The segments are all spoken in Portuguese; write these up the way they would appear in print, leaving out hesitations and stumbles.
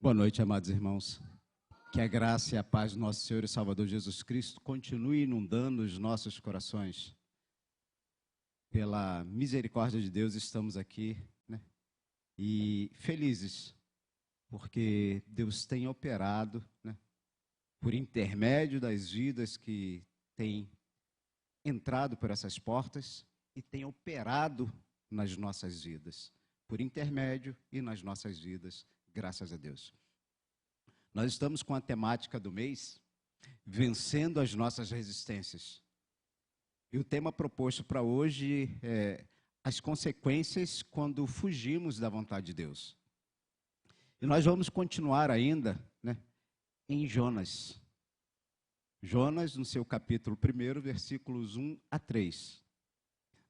Boa noite, amados irmãos. Que a graça e a paz do nosso Senhor e Salvador Jesus Cristo continue inundando os nossos corações. Pela misericórdia de Deus estamos aqui, e felizes, porque Deus tem operado, por intermédio das vidas que têm entrado por essas portas e tem operado nas nossas vidas, por intermédio e nas nossas vidas, graças a Deus. Nós estamos com a temática do mês, vencendo as nossas resistências. E o tema proposto para hoje é as consequências quando fugimos da vontade de Deus. E nós vamos continuar ainda, em Jonas. Jonas, no seu capítulo 1, versículos 1 a 3.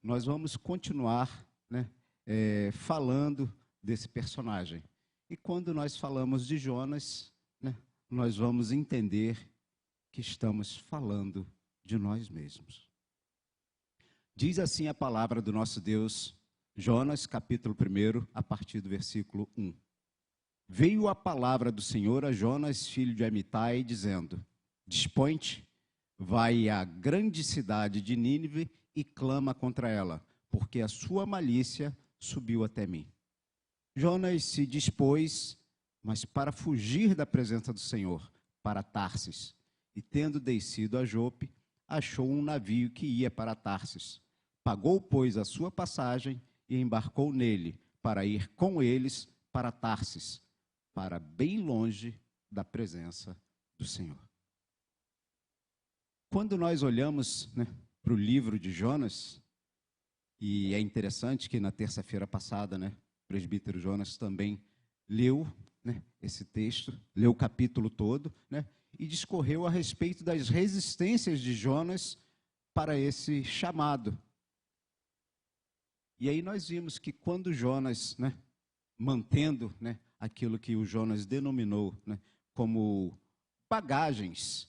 Nós vamos continuar, falando desse personagem. E quando nós falamos de Jonas, nós vamos entender que estamos falando de nós mesmos. Diz assim a palavra do nosso Deus, Jonas, capítulo 1, a partir do versículo 1. Veio a palavra do Senhor a Jonas, filho de Amitai, dizendo: Dispõe-te, vai à grande cidade de Nínive e clama contra ela, porque a sua malícia subiu até mim. Jonas se dispôs, mas para fugir da presença do Senhor, para Tarsis, e tendo descido a Jope, achou um navio que ia para Tarsis. Pagou, pois, a sua passagem e embarcou nele, para ir com eles para Tarsis, para bem longe da presença do Senhor. Quando nós olhamos para o livro de Jonas, e é interessante que na terça-feira passada, o presbítero Jonas também leu esse texto, leu o capítulo todo, e discorreu a respeito das resistências de Jonas para esse chamado. E aí nós vimos que quando Jonas, mantendo aquilo que o Jonas denominou como bagagens,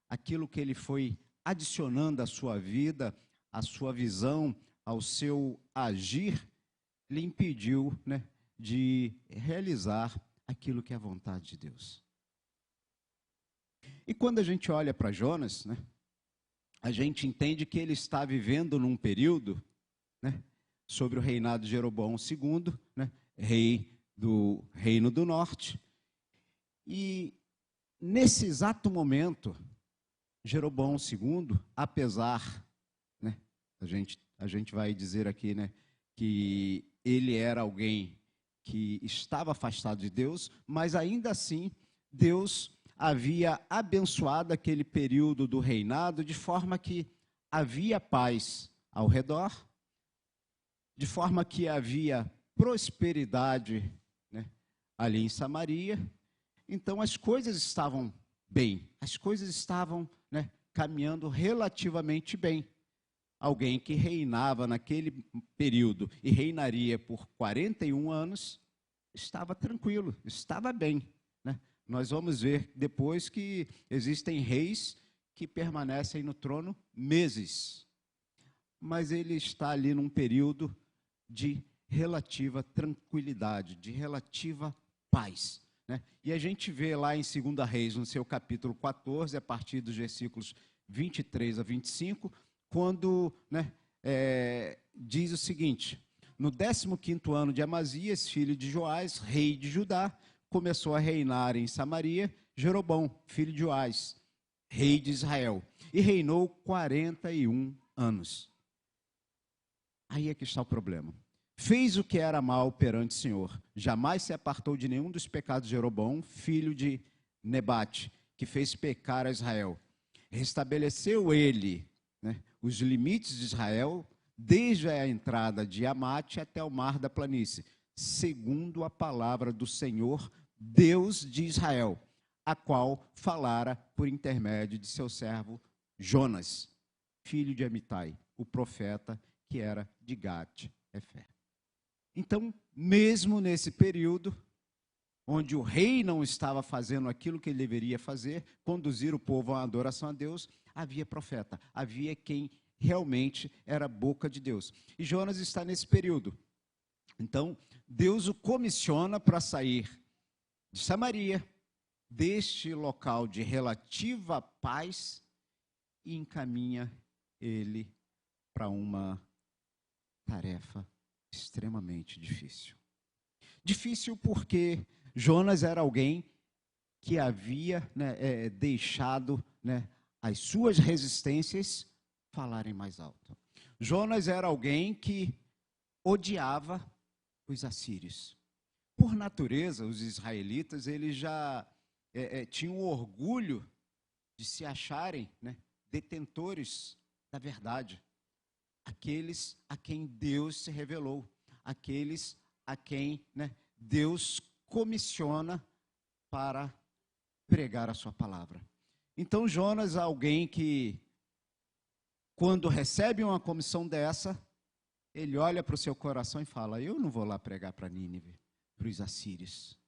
aquilo que ele foi adicionando à sua vida, à sua visão, ao seu agir, lhe impediu de realizar aquilo que é a vontade de Deus. E quando a gente olha para Jonas, a gente entende que ele está vivendo num período sobre o reinado de Jeroboão II, rei do Reino do Norte. E nesse exato momento, Jeroboão II, apesar, a gente vai dizer aqui, que ele era alguém que estava afastado de Deus, mas ainda assim, Deus havia abençoado aquele período do reinado de forma que havia paz ao redor, de forma que havia prosperidade ali em Samaria. Então as coisas estavam bem, as coisas estavam caminhando relativamente bem. Alguém que reinava naquele período e reinaria por 41 anos, estava tranquilo, estava bem. Nós vamos ver depois que existem reis que permanecem no trono meses. Mas ele está ali num período de relativa tranquilidade, de relativa paz. E a gente vê lá em 2 Reis, no seu capítulo 14, a partir dos versículos 23 a 25, quando diz o seguinte: no 15º ano de Amazias, filho de Joás, rei de Judá, começou a reinar em Samaria Jeroboão, filho de Joás, rei de Israel, e reinou 41 anos. Aí é que está o problema. Fez o que era mal perante o Senhor, jamais se apartou de nenhum dos pecados de Jeroboão, filho de Nebate, que fez pecar a Israel. Restabeleceu ele os limites de Israel, desde a entrada de Amate até o mar da planície, segundo a palavra do Senhor, Deus de Israel, a qual falara por intermédio de seu servo Jonas, filho de Amitai, o profeta que era de Gat-Hefer. Então, mesmo nesse período, onde o rei não estava fazendo aquilo que ele deveria fazer, conduzir o povo à adoração a Deus, havia profeta, havia quem realmente era a boca de Deus. E Jonas está nesse período. Então, Deus o comissiona para sair de Samaria, deste local de relativa paz, e encaminha ele para uma tarefa extremamente difícil. Difícil porque Jonas era alguém que havia deixado as suas resistências falarem mais alto. Jonas era alguém que odiava os assírios. Por natureza, os israelitas, eles já tinham orgulho de se acharem detentores da verdade. Aqueles a quem Deus se revelou, aqueles a quem Deus comissiona para pregar a sua palavra. Então Jonas é alguém que, quando recebe uma comissão dessa, ele olha para o seu coração e fala: eu não vou lá pregar para Nínive, para os assírios.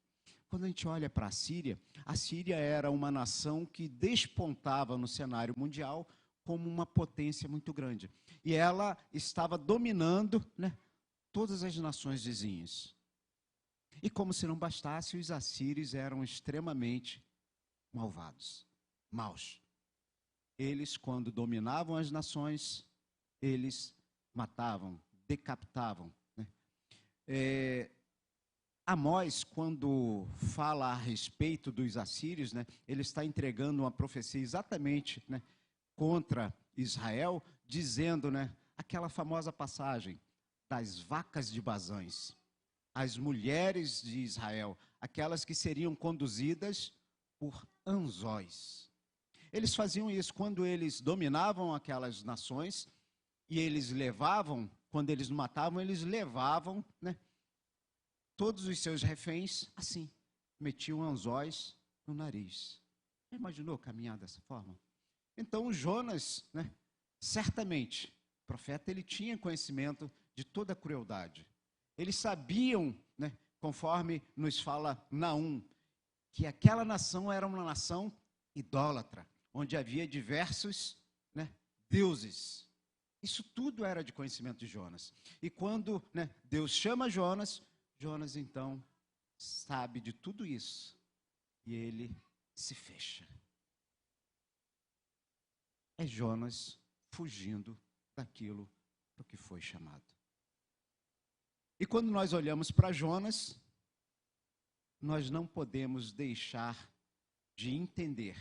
Quando a gente olha para a Síria era uma nação que despontava no cenário mundial como uma potência muito grande. E ela estava dominando todas as nações vizinhas. E como se não bastasse, os assírios eram extremamente malvados, maus. Eles, quando dominavam as nações, eles matavam, decapitavam. Amós, quando fala a respeito dos assírios, ele está entregando uma profecia exatamente contra Israel, dizendo aquela famosa passagem das vacas de Bazãs, as mulheres de Israel, aquelas que seriam conduzidas por anzóis. Eles faziam isso quando eles dominavam aquelas nações, e eles levavam, quando eles matavam, eles levavam todos os seus reféns assim, metiam anzóis no nariz. Já imaginou caminhar dessa forma? Então Jonas, certamente, o profeta, ele tinha conhecimento de toda a crueldade. Eles sabiam, conforme nos fala Naum, que aquela nação era uma nação idólatra, onde havia diversos deuses. Isso tudo era de conhecimento de Jonas. E quando Deus chama Jonas, Jonas então sabe de tudo isso e ele se fecha. É Jonas fugindo daquilo para que foi chamado. E quando nós olhamos para Jonas, nós não podemos deixar de entender.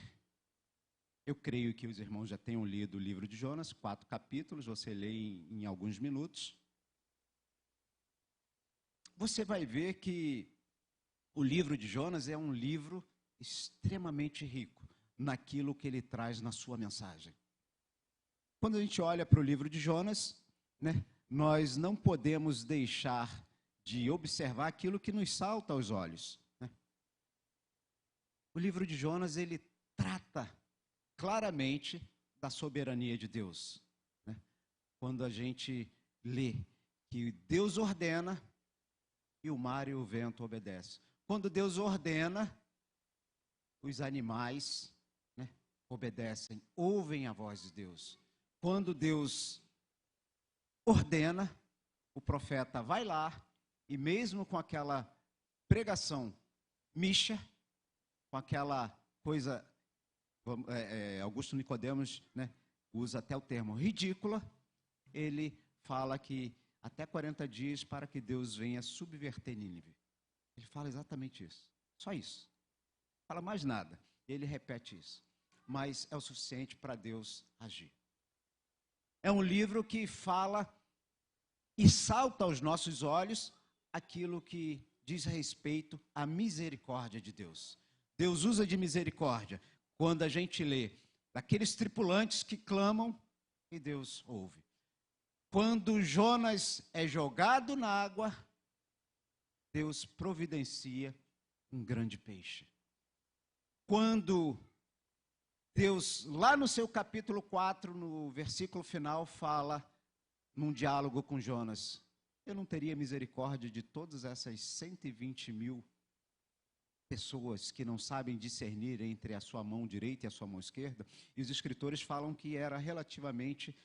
Eu creio que os irmãos já tenham lido o livro de Jonas, 4 capítulos, você lê em alguns minutos. Você vai ver que o livro de Jonas é um livro extremamente rico naquilo que ele traz na sua mensagem. Quando a gente olha para o livro de Jonas, nós não podemos deixar de observar aquilo que nos salta aos olhos. O livro de Jonas, ele trata claramente da soberania de Deus. Quando a gente lê que Deus ordena e o mar e o vento obedecem. Quando Deus ordena, os animais obedecem, ouvem a voz de Deus. Quando Deus ordena, o profeta vai lá e mesmo com aquela pregação micha, com aquela coisa, Augusto Nicodemos usa até o termo ridícula, ele fala que até 40 dias para que Deus venha subverter Nínive. Ele fala exatamente isso. Só isso. Não fala mais nada. Ele repete isso. Mas é o suficiente para Deus agir. É um livro que fala e salta aos nossos olhos aquilo que diz respeito à misericórdia de Deus. Deus usa de misericórdia quando a gente lê daqueles tripulantes que clamam e Deus ouve. Quando Jonas é jogado na água, Deus providencia um grande peixe. Quando Deus, lá no seu capítulo 4, no versículo final, fala num diálogo com Jonas: eu não teria misericórdia de todas essas 120.000 pessoas que não sabem discernir entre a sua mão direita e a sua mão esquerda? E os escritores falam que era relativamente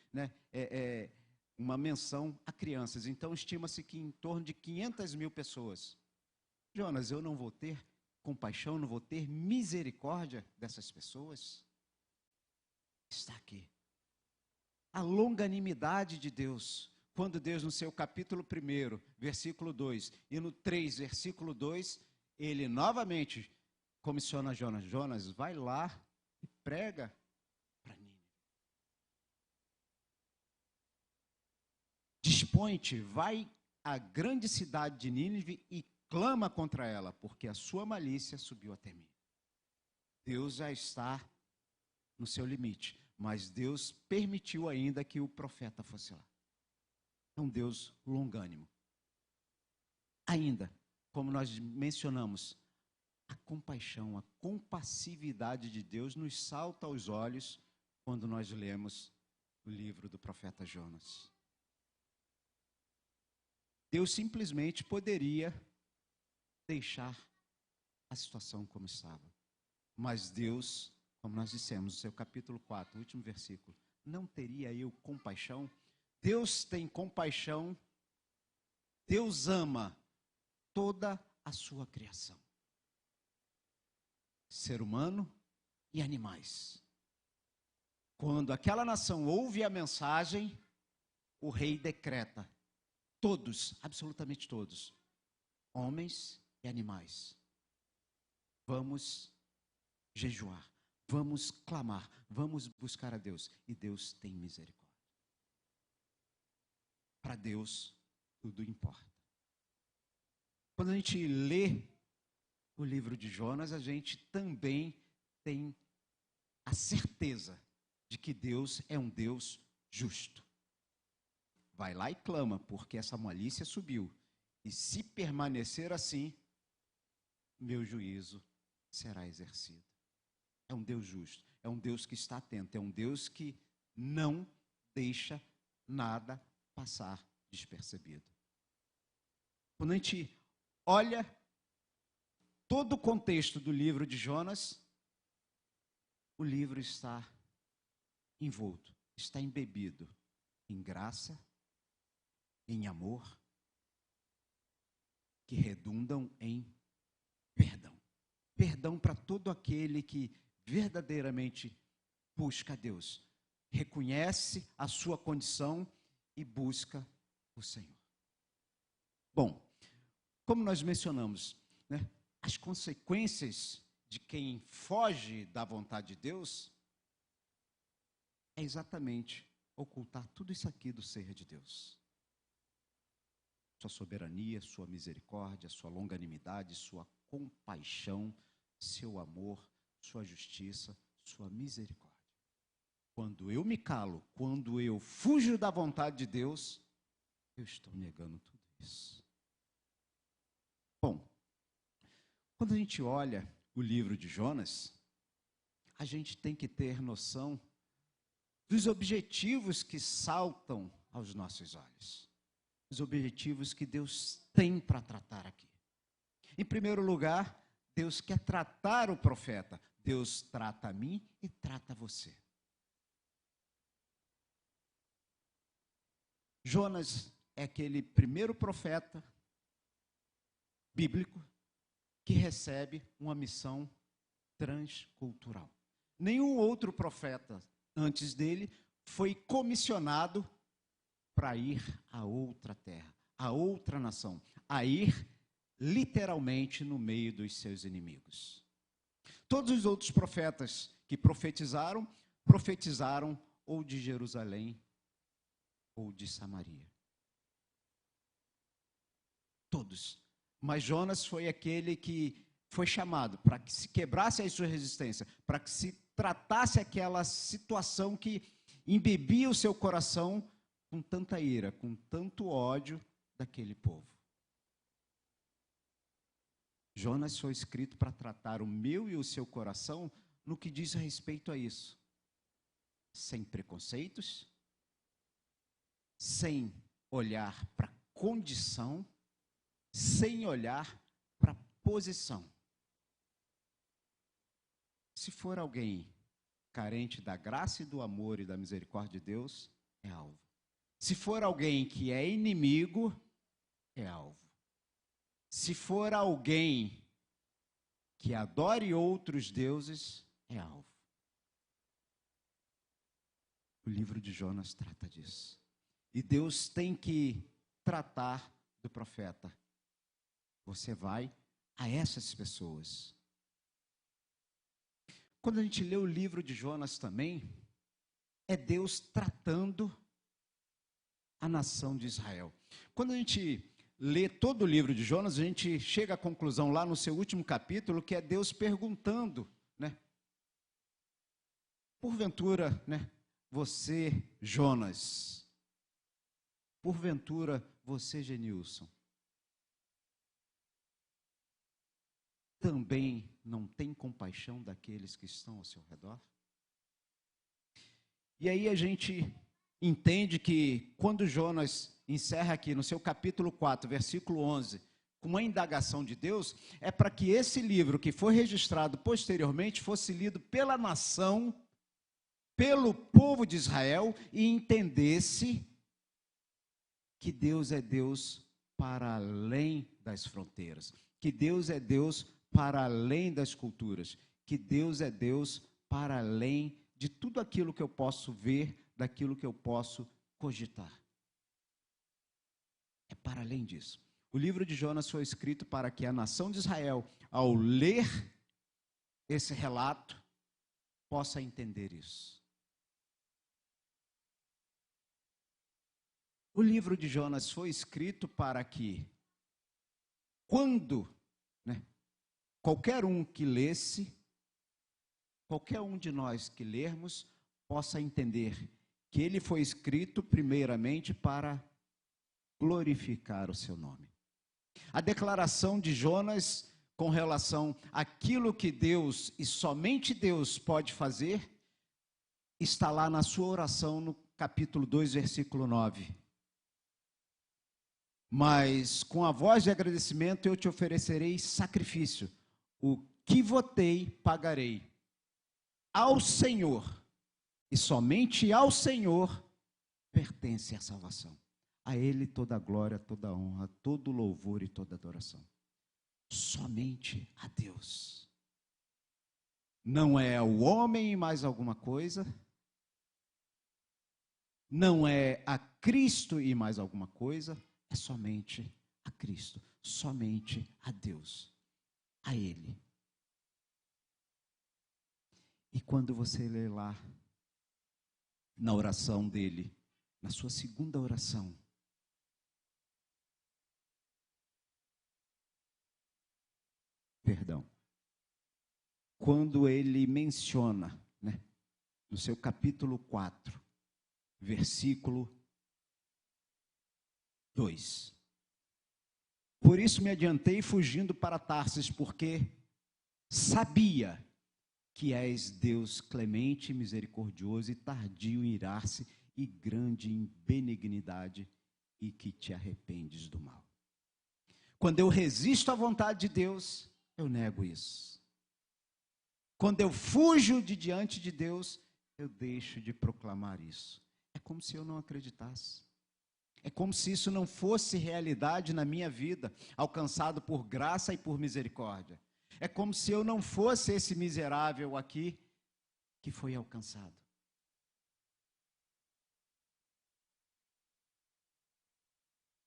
uma menção a crianças. Então estima-se que em torno de 500.000 pessoas. Jonas, eu não vou ter compaixão, não vou ter misericórdia dessas pessoas? Está aqui. A longanimidade de Deus. Quando Deus, no seu capítulo 1, versículo 2, e no 3, versículo 2, ele novamente comissiona Jonas. Jonas, vai lá e prega para Nínive. Dispõe-te, vai à grande cidade de Nínive e clama contra ela, porque a sua malícia subiu até mim. Deus já está no seu limite, mas Deus permitiu ainda que o profeta fosse lá. É um Deus longânimo. Ainda, como nós mencionamos, a compaixão, a compassividade de Deus nos salta aos olhos quando nós lemos o livro do profeta Jonas. Deus simplesmente poderia deixar a situação como estava. Mas Deus, como nós dissemos no seu capítulo 4, o último versículo, não teria eu compaixão? Deus tem compaixão, Deus ama toda a sua criação. Ser humano e animais. Quando aquela nação ouve a mensagem, o rei decreta, todos, absolutamente todos, homens e animais, vamos jejuar, vamos clamar, vamos buscar a Deus, e Deus tem misericórdia. Para Deus, tudo importa. Quando a gente lê o livro de Jonas, a gente também tem a certeza de que Deus é um Deus justo. Vai lá e clama, porque essa malícia subiu. E se permanecer assim, meu juízo será exercido. É um Deus justo, é um Deus que está atento, é um Deus que não deixa nada passar despercebido. Quando a gente olha todo o contexto do livro de Jonas, o livro está envolto, está embebido em graça, em amor, que redundam em perdão. Perdão para todo aquele que verdadeiramente busca a Deus, reconhece a sua condição e busca o Senhor. Bom, como nós mencionamos, né, as consequências de quem foge da vontade de Deus é exatamente ocultar tudo isso aqui do ser de Deus. Sua soberania, sua misericórdia, sua longanimidade, sua compaixão, seu amor, sua justiça, sua misericórdia. Quando eu me calo, quando eu fujo da vontade de Deus, eu estou negando tudo isso. Bom, quando a gente olha o livro de Jonas, a gente tem que ter noção dos objetivos que saltam aos nossos olhos. Os objetivos que Deus tem para tratar aqui. Em primeiro lugar, Deus quer tratar o profeta. Deus trata a mim e trata você. Jonas é aquele primeiro profeta bíblico que recebe uma missão transcultural. Nenhum outro profeta antes dele foi comissionado para ir a outra terra, a outra nação, a ir literalmente no meio dos seus inimigos. Todos os outros profetas que profetizaram ou de Jerusalém ou de Samaria. Todos. Mas Jonas foi aquele que foi chamado para que se quebrasse a sua resistência, para que se tratasse aquela situação que embebia o seu coração com tanta ira, com tanto ódio daquele povo. Jonas foi escrito para tratar o meu e o seu coração no que diz respeito a isso. Sem preconceitos, sem olhar para a condição, sem olhar para a posição. Se for alguém carente da graça e do amor e da misericórdia de Deus, é alvo. Se for alguém que é inimigo, é alvo. Se for alguém que adore outros deuses é alvo. O livro de Jonas trata disso. E Deus tem que tratar do profeta. Você vai a essas pessoas. Quando a gente lê o livro de Jonas também, é Deus tratando a nação de Israel. Quando a gente lê todo o livro de Jonas, a gente chega à conclusão lá no seu último capítulo, que é Deus perguntando, né? Porventura, né? Você, Jonas, porventura, você, Genilson, também não tem compaixão daqueles que estão ao seu redor? E aí a gente entende que quando Jonas encerra aqui no seu capítulo 4, versículo 11, com uma indagação de Deus, é para que esse livro que foi registrado posteriormente fosse lido pela nação, pelo povo de Israel, e entendesse que Deus é Deus para além das fronteiras, que Deus é Deus para além das culturas, que Deus é Deus para além de tudo aquilo que eu posso ver, daquilo que eu posso cogitar. É para além disso. O livro de Jonas foi escrito para que a nação de Israel, ao ler esse relato, possa entender isso. O livro de Jonas foi escrito para que, quando, né, qualquer um que lesse, qualquer um de nós que lermos, possa entender que ele foi escrito primeiramente para glorificar o seu nome. A declaração de Jonas com relação àquilo que Deus e somente Deus pode fazer, está lá na sua oração no capítulo 2, versículo 9. Mas com a voz de agradecimento eu te oferecerei sacrifício. O que votei, pagarei. Ao Senhor, e somente ao Senhor, pertence a salvação. A Ele toda a glória, toda a honra, todo o louvor e toda a adoração. Somente a Deus. Não é o homem e mais alguma coisa. Não é a Cristo e mais alguma coisa. É somente a Cristo, somente a Deus, a Ele. E quando você lê lá, na oração dele, na sua segunda oração, quando ele menciona, né, no seu capítulo 4, versículo 2. Por isso me adiantei fugindo para Tarsis, porque sabia que és Deus clemente, misericordioso e tardio em irar-se e grande em benignidade e que te arrependes do mal. Quando eu resisto à vontade de Deus, eu nego isso. Quando eu fujo de diante de Deus, eu deixo de proclamar isso. É como se eu não acreditasse. É como se isso não fosse realidade na minha vida, alcançado por graça e por misericórdia. É como se eu não fosse esse miserável aqui que foi alcançado.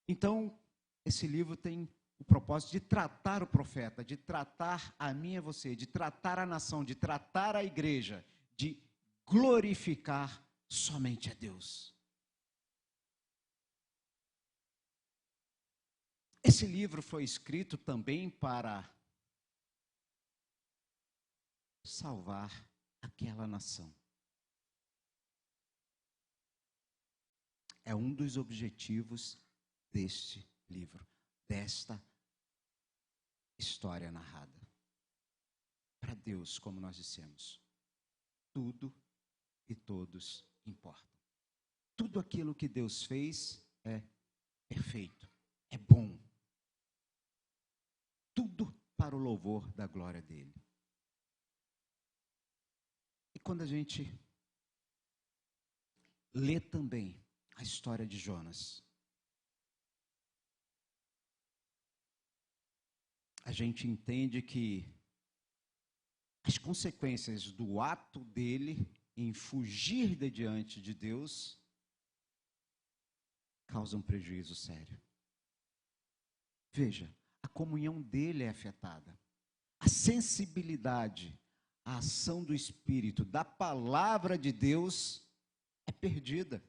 Então, esse livro tem o propósito de tratar o profeta, de tratar a mim e a você, de tratar a nação, de tratar a igreja, de glorificar somente a Deus. Esse livro foi escrito também para salvar aquela nação. É um dos objetivos deste livro, desta história narrada. Para Deus, como nós dissemos, tudo e todos importam. Tudo aquilo que Deus fez é perfeito, é bom. Tudo para o louvor da glória dele. E quando a gente lê também a história de Jonas, a gente entende que as consequências do ato dele em fugir de diante de Deus causam prejuízo sério. Veja, a comunhão dele é afetada. A sensibilidade, a ação do Espírito, da palavra de Deus é perdida.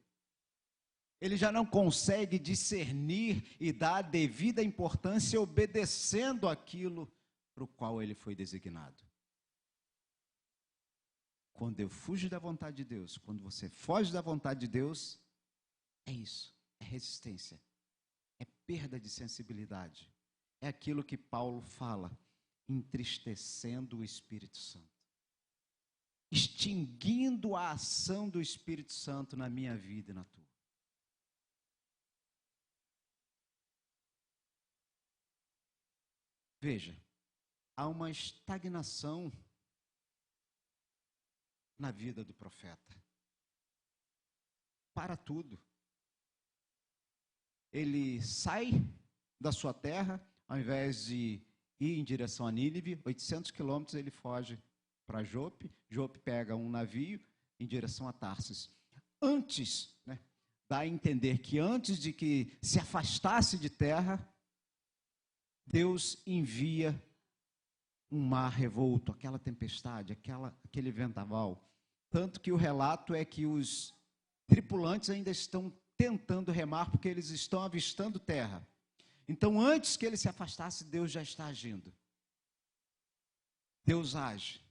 Ele já não consegue discernir e dar a devida importância obedecendo aquilo para o qual ele foi designado. Quando eu fujo da vontade de Deus, quando você foge da vontade de Deus, é isso, é resistência, é perda de sensibilidade. É aquilo que Paulo fala, entristecendo o Espírito Santo, extinguindo a ação do Espírito Santo na minha vida e na tua. Veja, há uma estagnação na vida do profeta. Para tudo. Ele sai da sua terra, ao invés de ir em direção a Nínive, 800 quilômetros ele foge para Jope. Jope pega um navio em direção a Tarsis. Antes, dá a entender que antes de que se afastasse de terra, Deus envia um mar revolto, aquela tempestade, aquele vendaval. Tanto que o relato é que os tripulantes ainda estão tentando remar porque eles estão avistando terra. Então, antes que ele se afastasse, Deus já está agindo. Deus age.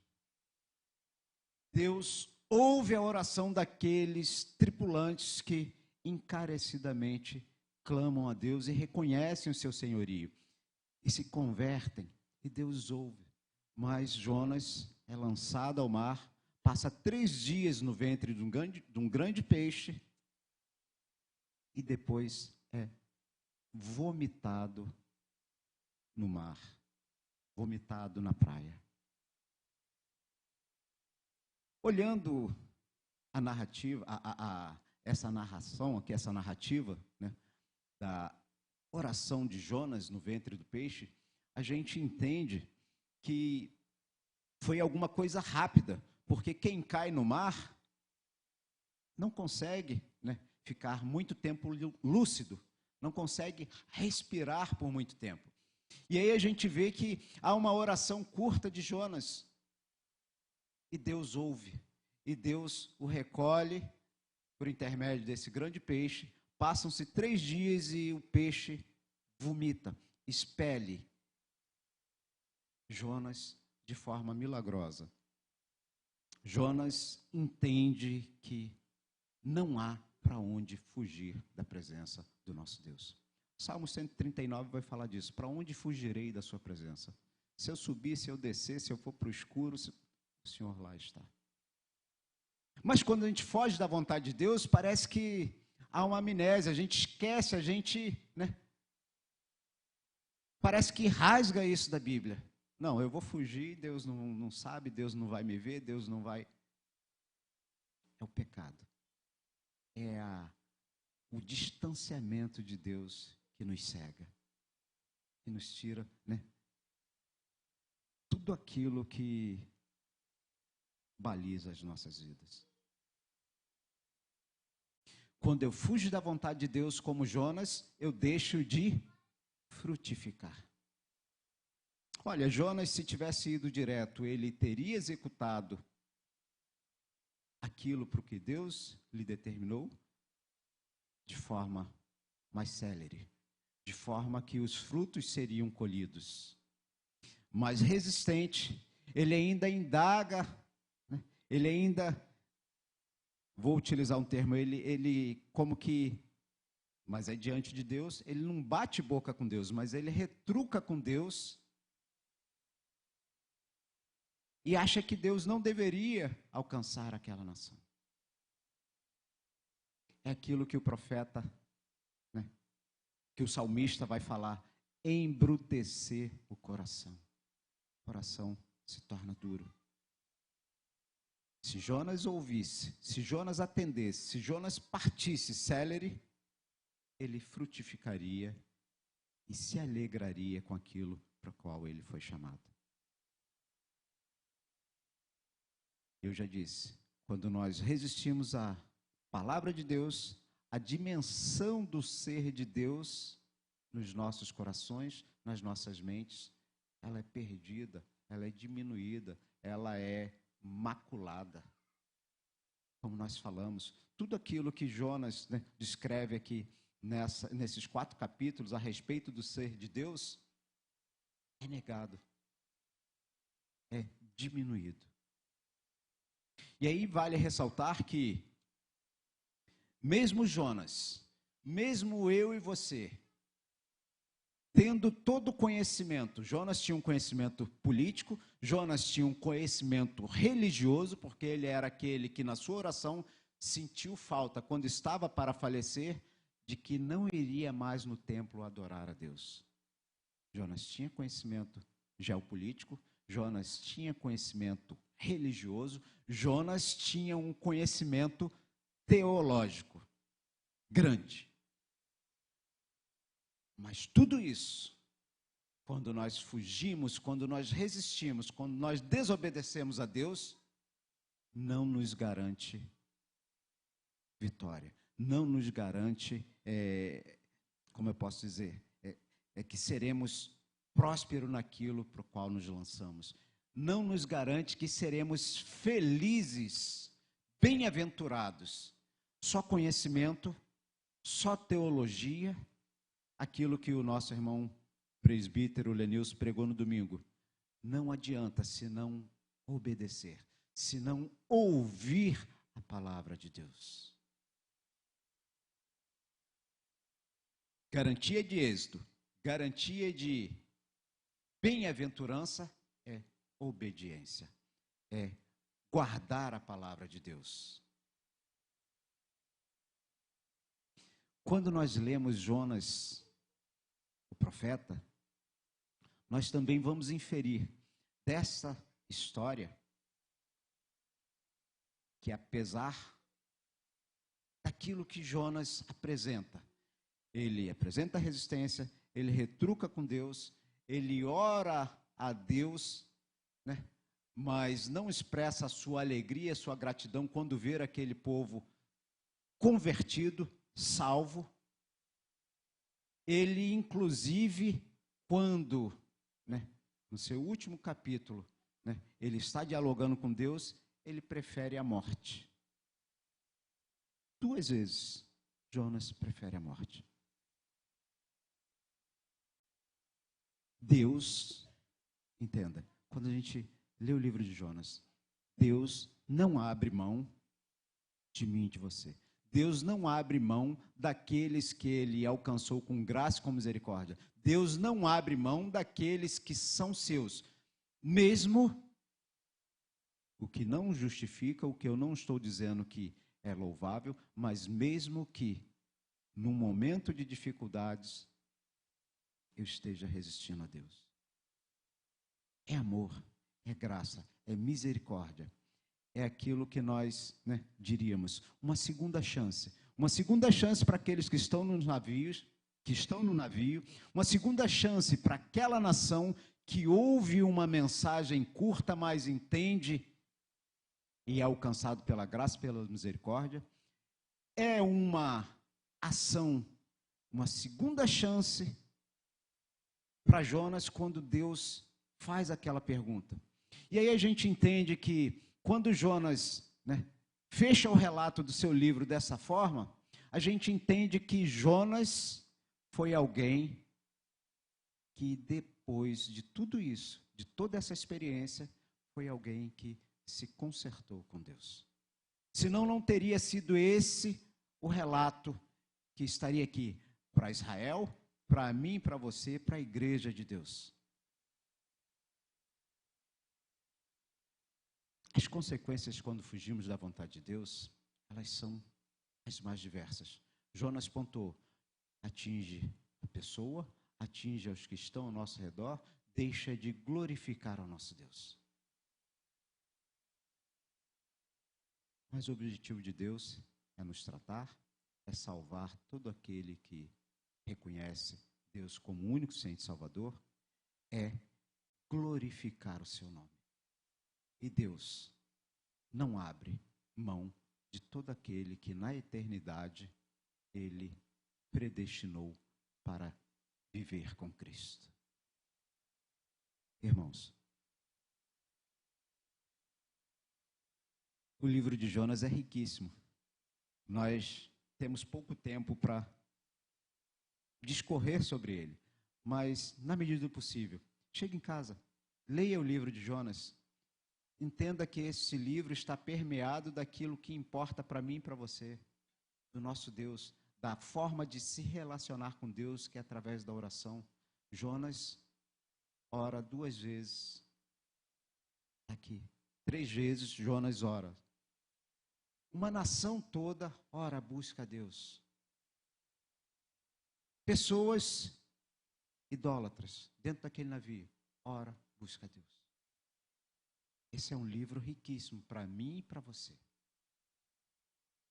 Deus ouve a oração daqueles tripulantes que encarecidamente clamam a Deus e reconhecem o seu senhorio. E se convertem, e Deus ouve. Mas Jonas é lançado ao mar, passa 3 dias no ventre de um grande peixe, e depois é vomitado no mar, vomitado na praia. Olhando a narrativa, essa narração aqui, essa narrativa, da oração de Jonas no ventre do peixe, a gente entende que foi alguma coisa rápida, porque quem cai no mar não consegue, ficar muito tempo lúcido, não consegue respirar por muito tempo. E aí a gente vê que há uma oração curta de Jonas, e Deus ouve, e Deus o recolhe por intermédio desse grande peixe. Passam-se 3 dias e o peixe vomita, expele Jonas de forma milagrosa. Jonas entende que não há para onde fugir da presença do nosso Deus. Salmo 139 vai falar disso. Para onde fugirei da sua presença? Se eu subir, se eu descer, se eu for para o escuro, o Senhor lá está. Mas quando a gente foge da vontade de Deus, parece que há uma amnésia, a gente esquece, parece que rasga isso da Bíblia. Não, eu vou fugir, Deus não sabe, Deus não vai me ver, Deus não vai. É o pecado. É o distanciamento de Deus que nos cega, que nos tira, tudo aquilo que baliza as nossas vidas. Quando eu fujo da vontade de Deus como Jonas, eu deixo de frutificar. Olha, Jonas, se tivesse ido direto, ele teria executado aquilo para o que Deus lhe determinou de forma mais célere, de forma que os frutos seriam colhidos. Mas resistente, ele ainda indaga, ele ainda, vou utilizar um termo, ele como que, mas é diante de Deus, ele não bate boca com Deus, mas ele retruca com Deus e acha que Deus não deveria alcançar aquela nação. É aquilo que o profeta, que o salmista vai falar, embrutecer o coração. O coração se torna duro. Se Jonas ouvisse, se Jonas atendesse, se Jonas partisse célere, ele frutificaria e se alegraria com aquilo para o qual ele foi chamado. Eu já disse, quando nós resistimos à palavra de Deus, a dimensão do ser de Deus nos nossos corações, nas nossas mentes, ela é perdida, ela é diminuída, ela é maculada. Como nós falamos, tudo aquilo que Jonas, né, descreve aqui nesses 4 capítulos a respeito do ser de Deus, é negado, é diminuído. E aí vale ressaltar que, mesmo Jonas, mesmo eu e você, tendo todo o conhecimento, Jonas tinha um conhecimento político, Jonas tinha um conhecimento religioso, porque ele era aquele que na sua oração sentiu falta, quando estava para falecer, de que não iria mais no templo adorar a Deus. Jonas tinha conhecimento geopolítico, Jonas tinha conhecimento religioso, Jonas tinha um conhecimento teológico grande. Mas tudo isso, quando nós fugimos, quando nós resistimos, quando nós desobedecemos a Deus, não nos garante vitória, não nos garante, como eu posso dizer, que seremos prósperos naquilo para o qual nos lançamos. Não nos garante que seremos felizes, bem-aventurados. Só conhecimento, só teologia, aquilo que o nosso irmão presbítero Lenilson pregou no domingo. Não adianta se não obedecer, se não ouvir a palavra de Deus. Garantia de êxito, garantia de bem-aventurança é obediência, é guardar a palavra de Deus. Quando nós lemos Jonas, o profeta, nós também vamos inferir dessa história que, apesar daquilo que Jonas apresenta, ele apresenta resistência, ele retruca com Deus, ele ora a Deus, né? Mas não expressa a sua alegria, a sua gratidão quando ver aquele povo convertido, salvo. Ele, inclusive, quando, né, no seu último capítulo, né, ele está dialogando com Deus, ele prefere a morte. 2 vezes, Jonas prefere a morte. Deus, entenda, quando a gente lê o livro de Jonas, Deus não abre mão de mim e de você. Deus não abre mão daqueles que Ele alcançou com graça e com misericórdia. Deus não abre mão daqueles que são seus. Mesmo o que não justifica, o que eu não estou dizendo que é louvável, mas mesmo que, num momento de dificuldades, eu esteja resistindo a Deus. É amor, é graça, é misericórdia. É aquilo que nós, né, diríamos, uma segunda chance para aqueles que estão nos navios, uma segunda chance para aquela nação que ouve uma mensagem curta, mas entende e é alcançado pela graça e pela misericórdia. É uma ação, uma segunda chance para Jonas quando Deus faz aquela pergunta. E aí a gente entende que quando Jonas, né, fecha o relato do seu livro dessa forma, a gente entende que Jonas foi alguém que depois de tudo isso, de toda essa experiência, foi alguém que se consertou com Deus. Senão não teria sido esse o relato que estaria aqui para Israel, para mim, para você, para a igreja de Deus. As consequências quando fugimos da vontade de Deus, elas são as mais diversas. Jonas pontuou, atinge a pessoa, atinge aos que estão ao nosso redor, deixa de glorificar ao nosso Deus. Mas o objetivo de Deus é nos tratar, é salvar todo aquele que reconhece Deus como único Senhor e Salvador, é glorificar o seu nome. E Deus, não abre mão de todo aquele que na eternidade ele predestinou para viver com Cristo. Irmãos, o livro de Jonas é riquíssimo. Nós temos pouco tempo para discorrer sobre ele, mas na medida do possível, chegue em casa, leia o livro de Jonas, entenda que esse livro está permeado daquilo que importa para mim e para você, do nosso Deus, da forma de se relacionar com Deus, que é através da oração. Jonas ora 2 vezes aqui, 3 vezes Jonas ora. Uma nação toda ora, busca a Deus. Pessoas idólatras dentro daquele navio, ora, busca a Deus. Esse é um livro riquíssimo para mim e para você.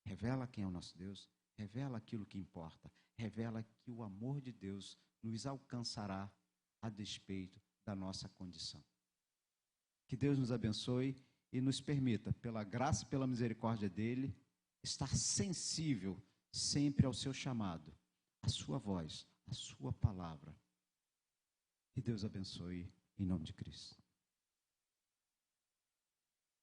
Revela quem é o nosso Deus, revela aquilo que importa, revela que o amor de Deus nos alcançará a despeito da nossa condição. Que Deus nos abençoe e nos permita, pela graça e pela misericórdia dele, estar sensível sempre ao seu chamado, à sua voz, à sua palavra. Que Deus abençoe em nome de Cristo.